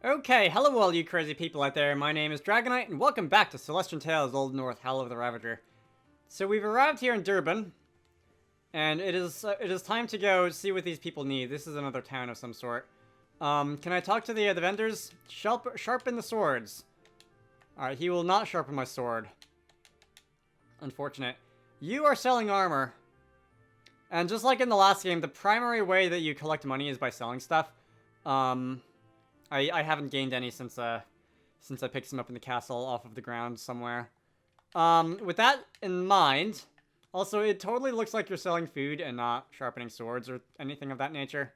Okay, hello all you crazy people out there. My name is Dragonite, and welcome back to Celestian Tales, Old North, Howl of the Ravager. So we've arrived here in Durban, and it is time to go see what these people need. This is another town of some sort. Can I talk to the vendors? Sharpen the swords. Alright, he will not sharpen my sword. Unfortunate. You are selling armor. And just like in the last game, the primary way that you collect money is by selling stuff. I haven't gained any since I picked some up in the castle off of the ground somewhere. With that in mind, also it totally looks like you're selling food and not sharpening swords or anything of that nature.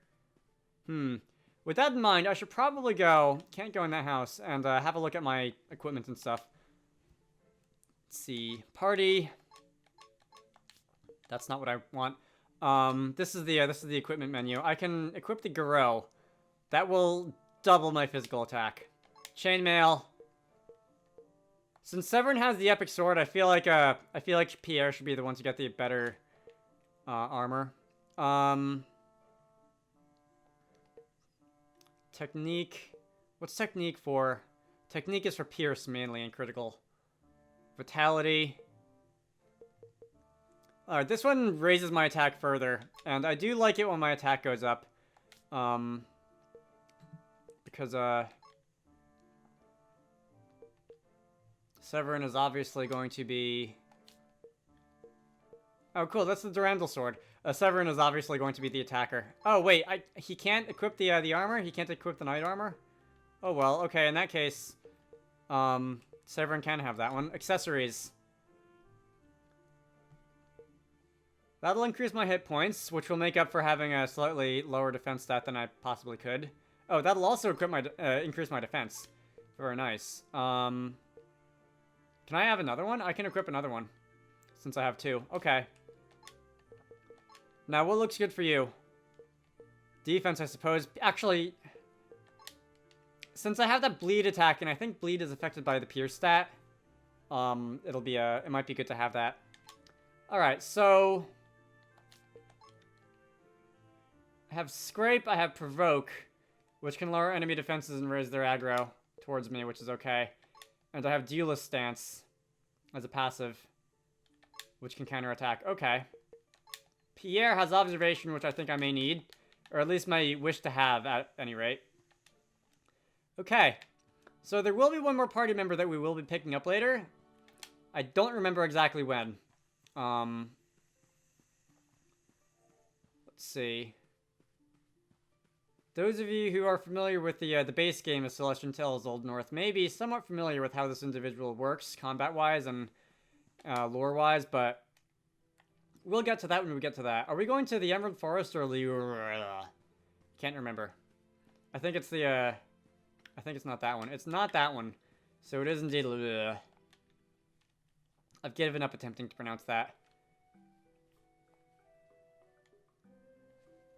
With that in mind, I should probably go, can't go in that house, and have a look at my equipment and stuff. Let's see, party. That's not what I want. This is the equipment menu. I can equip the Garou. That will double my physical attack. Chainmail. Since Severin has the epic sword, I feel like Pierre should be the one to get the better armor. Technique. What's technique for? Technique is for pierce mainly and critical. Vitality. Alright, this one raises my attack further, and I do like it when my attack goes up. Because, Severin is obviously going to be... Oh, cool, that's the Durandal sword. Severin is obviously going to be the attacker. Oh, wait, he can't equip the armor? He can't equip the knight armor? Oh, well, okay, in that case, Severin can have that one. Accessories. That'll increase my hit points, which will make up for having a slightly lower defense stat than I possibly could. Oh, that'll also equip my increase my defense. Very nice. Can I have another one? I can equip another one. Since I have two. Okay. Now, what looks good for you? Defense, I suppose. Actually, since I have that bleed attack, and I think bleed is affected by the pierce stat, it might be good to have that. Alright, so... I have Scrape, I have Provoke, which can lower enemy defenses and raise their aggro towards me, which is okay. And I have Duelist Stance as a passive, which can counterattack. Okay. Pierre has Observation, which I think I may need, or at least may wish to have at any rate. Okay. So there will be one more party member that we will be picking up later. I don't remember exactly when. Let's see. Those of you who are familiar with the base game of Celestian Tales Old North may be somewhat familiar with how this individual works, combat-wise and lore-wise, but we'll get to that when we get to that. Are we going to the Emerald Forest or can't remember. I think it's the, I think it's not that one. It's not that one. So it is indeed I've given up attempting to pronounce that.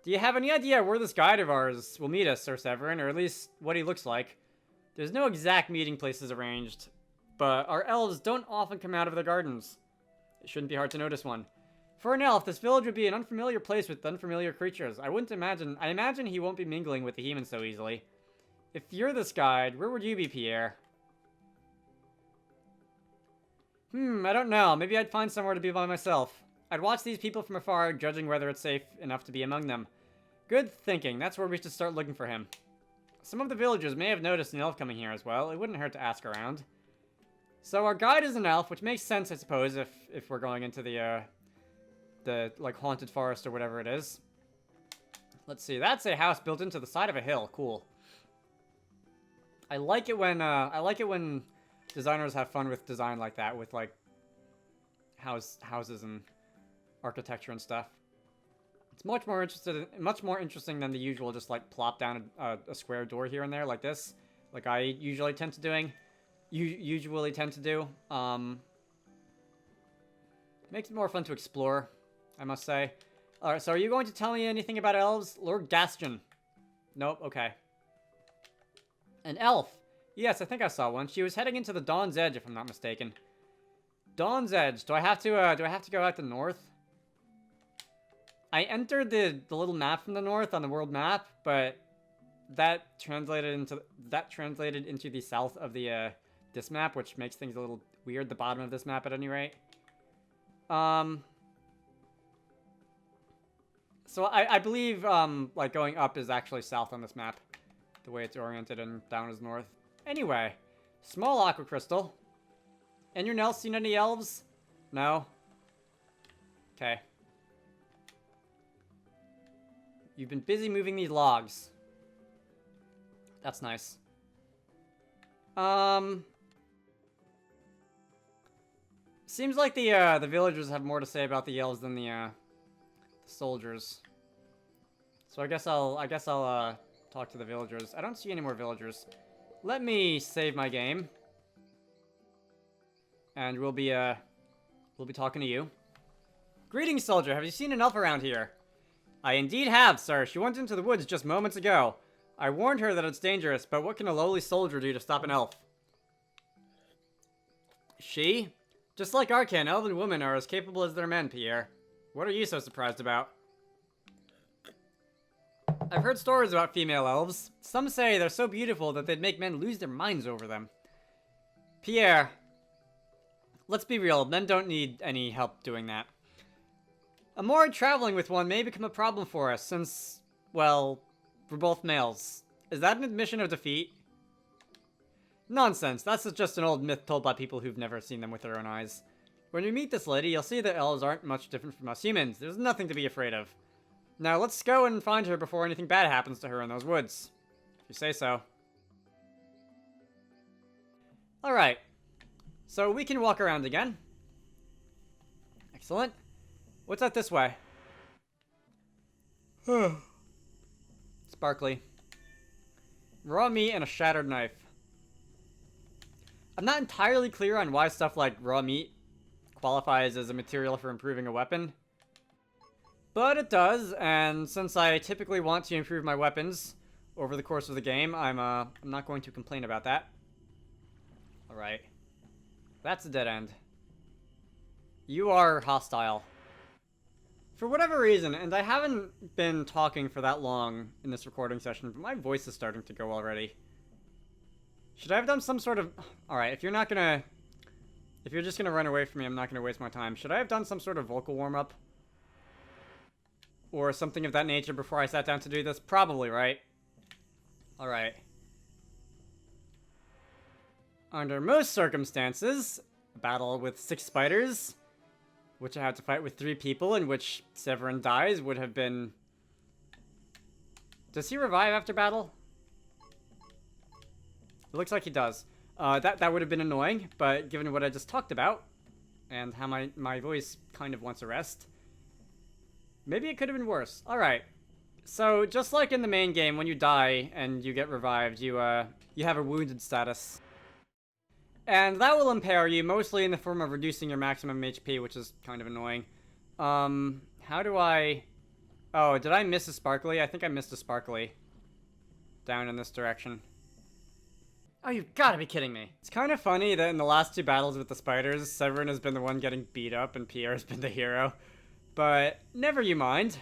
Do you have any idea where this guide of ours will meet us, Sir Severin, or at least what he looks like? There's no exact meeting places arranged, but our elves don't often come out of their gardens. It shouldn't be hard to notice one. For an elf, this village would be an unfamiliar place with unfamiliar creatures. I imagine he won't be mingling with the humans so easily. If you're this guide, where would you be, Pierre? I don't know. Maybe I'd find somewhere to be by myself. I'd watch these people from afar, judging whether it's safe enough to be among them. Good thinking. That's where we should start looking for him. Some of the villagers may have noticed an elf coming here as well. It wouldn't hurt to ask around. So our guide is an elf, which makes sense, I suppose, if we're going into the like haunted forest or whatever it is. Let's see. That's a house built into the side of a hill. Cool. I like it when designers have fun with design like that, with like houses and architecture and stuff. It's much more interesting than the usual just like plop down a square door here and there like this, like I usually tend to do. Makes it more fun to explore, I must say. Alright, so are you going to tell me anything about elves? Lord Gaston. Nope, okay. An elf. Yes, I think I saw one. She was heading into the Dawn's Edge, if I'm not mistaken. Dawn's Edge. Do I have to go out the north? I entered the little map from the north on the world map, but that translated into the south of the this map, which makes things a little weird. The bottom of this map, at any rate. So I believe like going up is actually south on this map, the way it's oriented, and down is north. Anyway, small aqua crystal. Anyone else seen any elves? No. Okay. You've been busy moving these logs. That's nice. Seems like the villagers have more to say about the elves than the soldiers. So I guess I'll talk to the villagers. I don't see any more villagers. Let me save my game. And we'll be talking to you. Greetings, soldier. Have you seen an elf around here? I indeed have, sir. She went into the woods just moments ago. I warned her that it's dangerous, but what can a lowly soldier do to stop an elf? She? Just like Arcan, elven women are as capable as their men, Pierre. What are you so surprised about? I've heard stories about female elves. Some say they're so beautiful that they'd make men lose their minds over them. Pierre, let's be real, men don't need any help doing that. Amora traveling with one may become a problem for us since, well, we're both males. Is that an admission of defeat? Nonsense, that's just an old myth told by people who've never seen them with their own eyes. When you meet this lady, you'll see that elves aren't much different from us humans. There's nothing to be afraid of. Now, let's go and find her before anything bad happens to her in those woods. If you say so. Alright. So we can walk around again. Excellent. What's out this way? Sparkly. Raw meat and a shattered knife. I'm not entirely clear on why stuff like raw meat qualifies as a material for improving a weapon. But it does, and since I typically want to improve my weapons over the course of the game, I'm not going to complain about that. Alright. That's a dead end. You are hostile. For whatever reason, and I haven't been talking for that long in this recording session, but my voice is starting to go already. Should I have done some sort of... Alright, if you're just gonna run away from me, I'm not gonna waste my time. Should I have done some sort of vocal warm-up? Or something of that nature before I sat down to do this? Probably, right? Alright. Under most circumstances, a battle with 6 spiders, which I had to fight with 3 people, in which Severin dies, would have been... Does he revive after battle? It looks like he does. That would have been annoying, but given what I just talked about, and how my voice kind of wants a rest, maybe it could have been worse. Alright. So, just like in the main game, when you die and you get revived, you have a wounded status. And that will impair you, mostly in the form of reducing your maximum HP, which is kind of annoying. How do I... Oh, did I miss a sparkly? I think I missed a sparkly. Down in this direction. Oh, you've gotta be kidding me. It's kind of funny that in the last 2 battles with the spiders, Severin has been the one getting beat up and Pierre has been the hero. But, never you mind.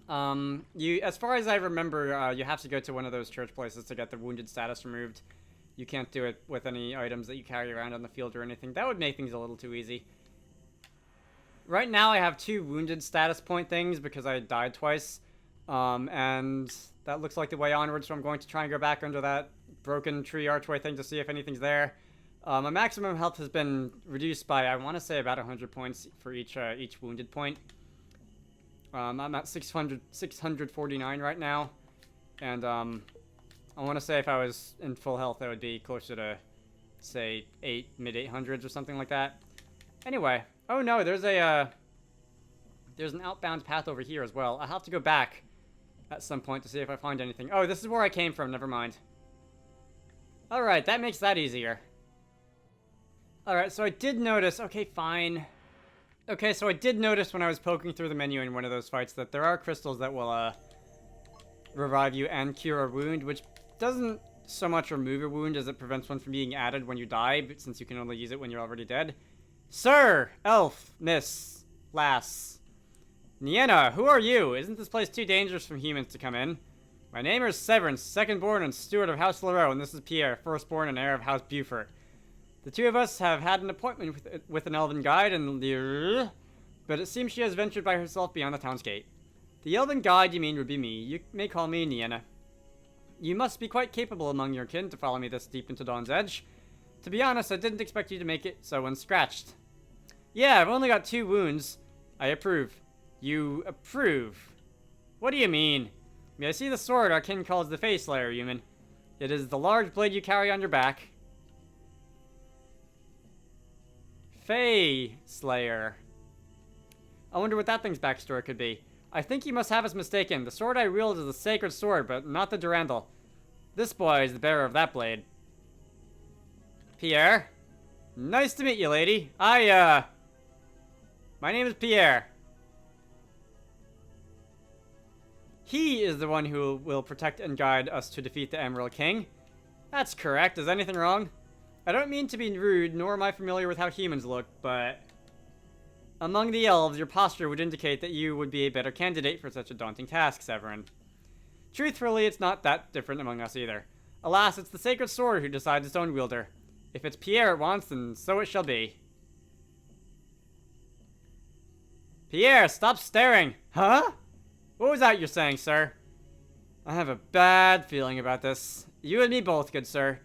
As far as I remember, you have to go to one of those church places to get the wounded status removed. You can't do it with any items that you carry around on the field or anything. That would make things a little too easy. Right now I have 2 wounded status point things because I died twice. And that looks like the way onward, so I'm going to try and go back under that broken tree archway thing to see if anything's there. My maximum health has been reduced by, I want to say, about 100 points for each wounded point. I'm at 649 right now. And, I want to say if I was in full health, I would be closer to, say, mid-800s or something like that. Anyway. Oh no, there's an outbound path over here as well. I'll have to go back at some point to see if I find anything. Oh, this is where I came from. Never mind. Alright, that makes that easier. Alright, so I did notice... Okay, fine. Okay, so I did notice when I was poking through the menu in one of those fights that there are crystals that will, revive you and cure a wound, which doesn't so much remove your wound as it prevents one from being added when you die, but since you can only use it when you're already dead. Sir! Elf! Miss! Lass! Nienna, who are you? Isn't this place too dangerous for humans to come in? My name is Severance, second-born and steward of House Leroux, and this is Pierre, firstborn and heir of House Beaufort. The two of us have had an appointment with an elven guide, but it seems she has ventured by herself beyond the town's gate. The elven guide you mean would be me. You may call me Nienna. You must be quite capable among your kin to follow me this deep into Dawn's Edge. To be honest, I didn't expect you to make it so unscratched. Yeah, I've only got 2 wounds. I approve. You approve? What do you mean? May I see the sword our kin calls the Face Slayer, human? It is the large blade you carry on your back. Fae Slayer. I wonder what that thing's backstory could be. I think you must have us mistaken. The sword I wield is a sacred sword, but not the Durandal. This boy is the bearer of that blade. Pierre? Nice to meet you, lady. My name is Pierre. He is the one who will protect and guide us to defeat the Emerald King. That's correct. Is anything wrong? I don't mean to be rude, nor am I familiar with how humans look, but among the elves, your posture would indicate that you would be a better candidate for such a daunting task, Severin. Truthfully, it's not that different among us either. Alas, it's the sacred sword who decides its own wielder. If it's Pierre it wants, then so it shall be. Pierre, stop staring! Huh? What was that you're saying, sir? I have a bad feeling about this. You and me both, good sir.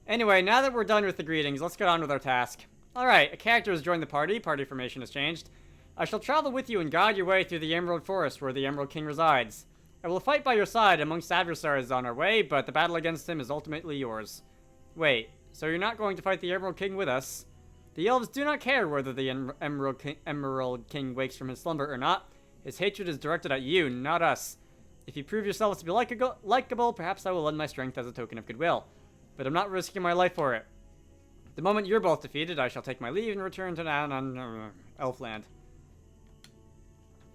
Anyway, now that we're done with the greetings, let's get on with our task. Alright, a character has joined the party. Party formation has changed. I shall travel with you and guide your way through the Emerald Forest where the Emerald King resides. I will fight by your side amongst adversaries on our way, but the battle against him is ultimately yours. Wait, so you're not going to fight the Emerald King with us? The elves do not care whether the Emerald King wakes from his slumber or not. His hatred is directed at you, not us. If you prove yourselves to be likable, perhaps I will lend my strength as a token of goodwill. But I'm not risking my life for it. The moment you're both defeated, I shall take my leave and return to down on Elfland.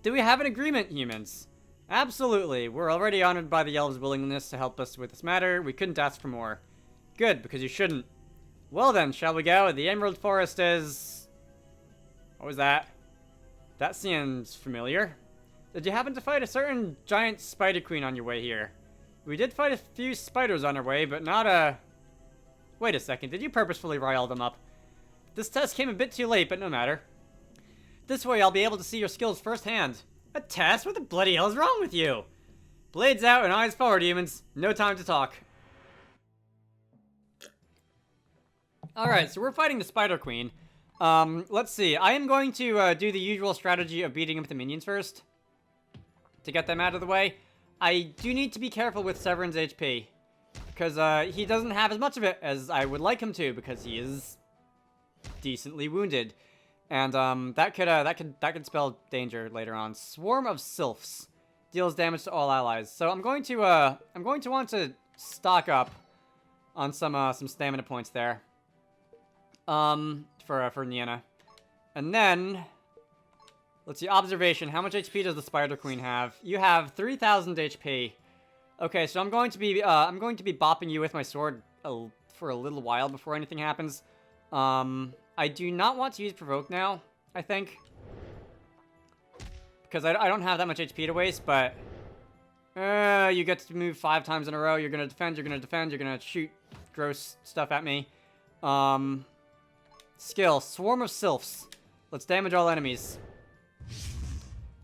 Do we have an agreement, humans? Absolutely. We're already honored by the elves' willingness to help us with this matter. We couldn't ask for more. Good, because you shouldn't. Well then, shall we go? The Emerald Forest is... What was that? That seems familiar. Did you happen to fight a certain giant spider queen on your way here? We did fight a few spiders on our way, but not a... Wait a second, did you purposefully rile them up? This test came a bit too late, but no matter. This way I'll be able to see your skills firsthand. A test? What the bloody hell is wrong with you? Blades out and eyes forward, humans. No time to talk. Alright, so we're fighting the Spider Queen. Let's see. I am going to do the usual strategy of beating up the minions first. To get them out of the way. I do need to be careful with Severin's HP. Because he doesn't have as much of it as I would like him to, because he is decently wounded. And that could spell danger later on. Swarm of Sylphs deals damage to all allies. So I'm going to want to stock up on some stamina points there. For Nienna. And then let's see, observation. How much HP does the Spider Queen have? You have 3,000 HP. Okay, so I'm going to be bopping you with my sword for a little while before anything happens. I do not want to use Provoke now, I think. Because I don't have that much HP to waste, but... you get to move 5 times in a row. You're going to defend, you're going to defend, you're going to shoot gross stuff at me. Skill, Swarm of Sylphs. Let's damage all enemies.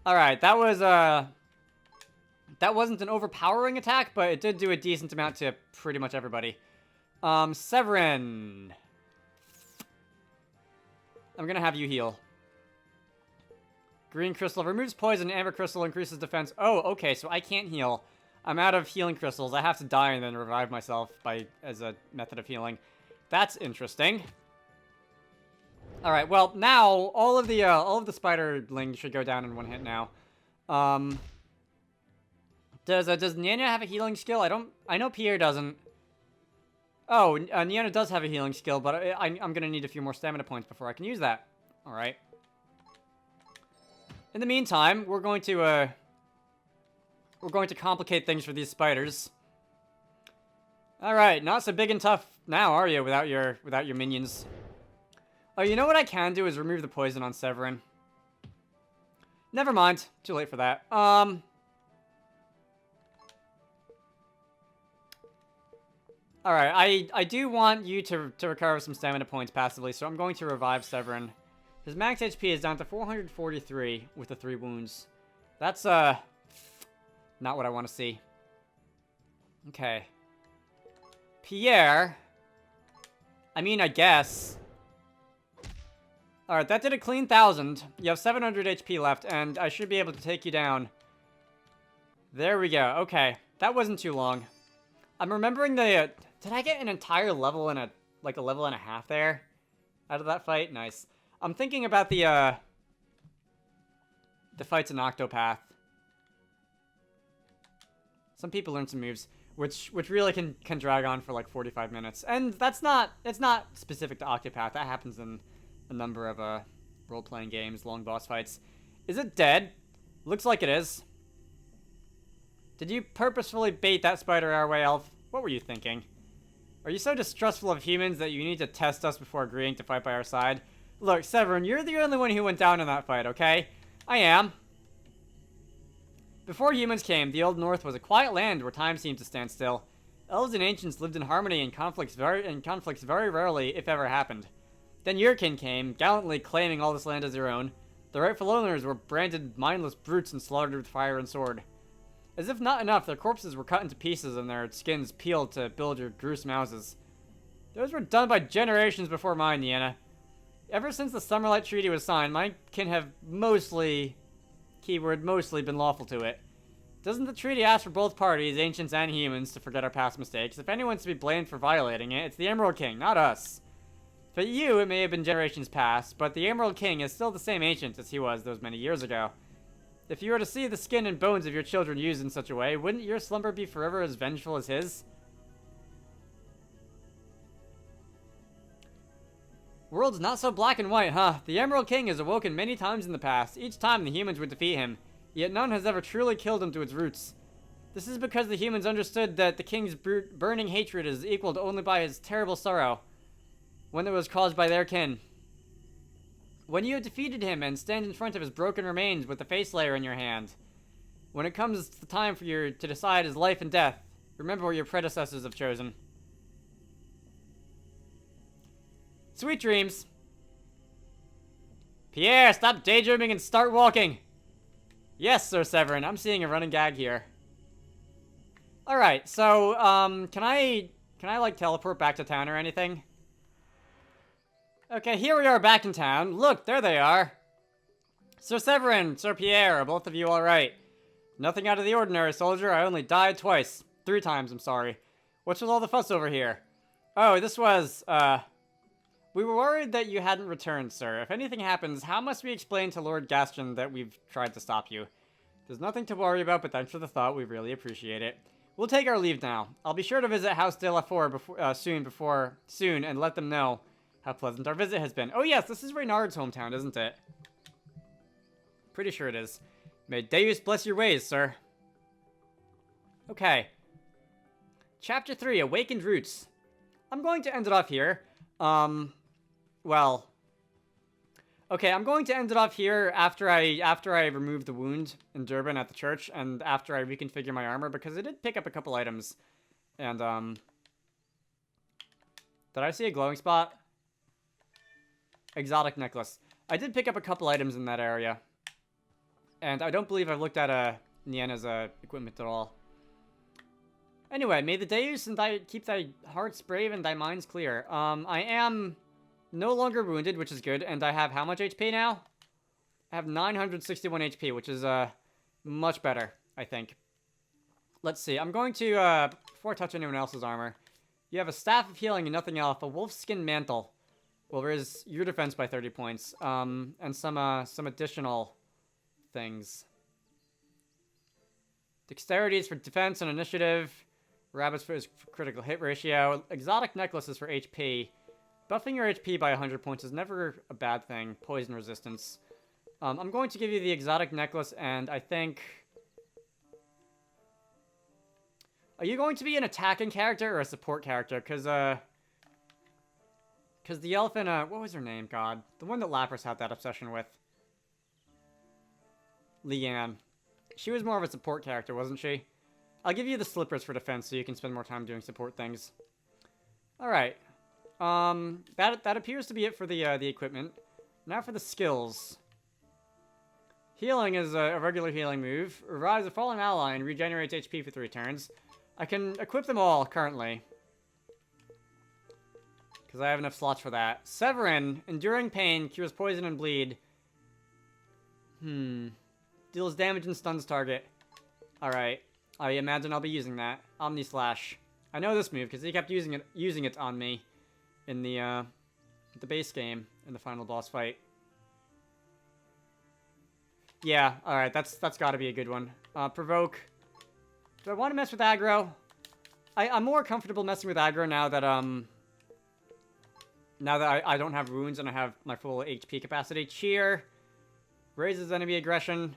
Alright, that wasn't an overpowering attack, but it did do a decent amount to pretty much everybody. Severin. I'm gonna have you heal. Green crystal removes poison, amber crystal increases defense. Oh, okay, so I can't heal. I'm out of healing crystals. I have to die and then revive myself as a method of healing. That's interesting. Alright, well, now, all of the spiderlings should go down in one hit now. Does Nienna have a healing skill? I know Pierre doesn't. Oh, Nienna does have a healing skill, but I'm gonna need a few more stamina points before I can use that. Alright. In the meantime, we're going to complicate things for these spiders. Alright, not so big and tough now, are you, without your minions? Oh, you know what I can do is remove the poison on Severin. Never mind. Too late for that. Alright, I do want you to recover some stamina points passively, so I'm going to revive Severin. His max HP is down to 443 with the 3 wounds. That's, not what I want to see. Okay. Pierre. I mean, I guess. Alright, that did a clean 1,000. You have 700 HP left, and I should be able to take you down. There we go. Okay. That wasn't too long. I'm remembering the... did I get an entire level and a level and a half there? Out of that fight? Nice. I'm thinking about the fights in Octopath. Some people learn some moves, which really can drag on for like 45 minutes. And it's not specific to Octopath. That happens in a number of role-playing games, long boss fights. Is it dead? Looks like it is. Did you purposefully bait that spider our way, Elf? What were you thinking? Are you so distrustful of humans that you need to test us before agreeing to fight by our side? Look, Severin, you're the only one who went down in that fight, okay? I am. Before humans came, the Old North was a quiet land where time seemed to stand still. Elves and ancients lived in harmony and conflicts very rarely, if ever, happened. Then your kin came, gallantly claiming all this land as their own. The rightful owners were branded mindless brutes and slaughtered with fire and sword. As if not enough, their corpses were cut into pieces and their skins peeled to build your gruesome houses. Those were done by generations before mine, Nienna. Ever since the Summerlight Treaty was signed, my kin have mostly, keyword mostly, been lawful to it. Doesn't the treaty ask for both parties, ancients and humans, to forget our past mistakes? If anyone's to be blamed for violating it, it's the Emerald King, not us. For you, it may have been generations past, but the Emerald King is still the same ancient as he was those many years ago. If you were to see the skin and bones of your children used in such a way, wouldn't your slumber be forever as vengeful as his? World's not so black and white, huh? The Emerald King has awoken many times in the past. Each time the humans would defeat him, yet none has ever truly killed him to its roots. This is because the humans understood that the king's burning hatred is equaled only by his terrible sorrow, when it was caused by their kin. When you have defeated him and stand in front of his broken remains with the face layer in your hand, when it comes the time for you to decide his life and death, remember what your predecessors have chosen. Sweet dreams. Pierre, stop daydreaming and start walking. Yes, Sir Severin, I'm seeing a running gag here. Alright, so, can I like teleport back to town or anything? Okay, here we are back in town. Look, there they are. Sir Severin, Sir Pierre, are both of you alright? Nothing out of the ordinary, soldier. I only died twice. 3 times, I'm sorry. What's with all the fuss over here? Oh, this was, we were worried that you hadn't returned, sir. If anything happens, how must we explain to Lord Gaston that we've tried to stop you? There's nothing to worry about, but thanks for the thought. We really appreciate it. We'll take our leave now. I'll be sure to visit House de la Four soon and let them know how pleasant our visit has been. Oh yes, this is Reynard's hometown, isn't it? Pretty sure it is. May Deus bless your ways, sir. Okay. Chapter 3, Awakened Roots. I'm going to end it off here. Well. Okay, I'm going to end it off here after I remove the wound in Durban at the church, and after I reconfigure my armor, because I did pick up a couple items. And, did I see a glowing spot? Exotic necklace. I did pick up a couple items in that area. And I don't believe I've looked at, Nienna's, equipment at all. Anyway, may the Deus and keep thy hearts brave and thy minds clear. I am no longer wounded, which is good, and I have how much HP now? I have 961 HP, which is, much better, I think. Let's see, I'm going to, before I touch anyone else's armor, you have a Staff of Healing and nothing else, a wolfskin mantle. Will raise your defense by 30 points, and some additional things. Dexterity is for defense and initiative. Rabbit's foot is for critical hit ratio. Exotic necklace is for HP. Buffing your HP by 100 points is never a bad thing. Poison resistance. I'm going to give you the exotic necklace, and I think... Are you going to be an attacking character or a support character? Because the elf in, what was her name, God? The one that Lapras had that obsession with. Leanne. She was more of a support character, wasn't she? I'll give you the slippers for defense so you can spend more time doing support things. Alright. That appears to be it for the equipment. Now for the skills. Healing is a regular healing move. Revives a fallen ally and regenerates HP for 3 turns. I can equip them all currently. Because I have enough slots for that. Severin, enduring pain, cures poison and bleed. Deals damage and stuns target. Alright. I imagine I'll be using that. Omni Slash. I know this move because he kept using it on me in the base game in the final boss fight. Yeah, alright, that's gotta be a good one. Provoke. Do I want to mess with aggro? I'm more comfortable messing with aggro now that I don't have wounds and I have my full HP capacity. Cheer. Raises enemy aggression.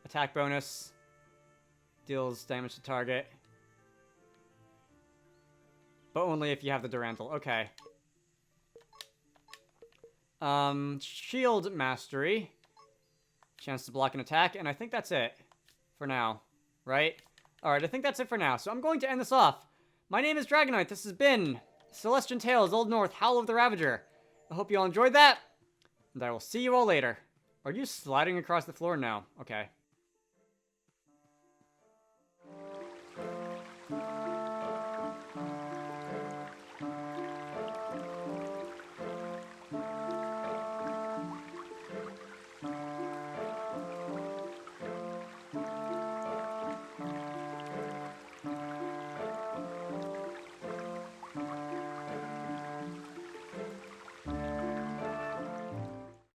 Attack bonus. Deals damage to target. But only if you have the Durantal. Okay. Shield Mastery. Chance to block an attack. And I think that's it. For now. Right? Alright, I think that's it for now. So I'm going to end this off. My name is Dragonite. This has been Celestian Tales, Old North, Howl of the Ravager. I hope you all enjoyed that. And I will see you all later. Are you sliding across the floor now? Okay.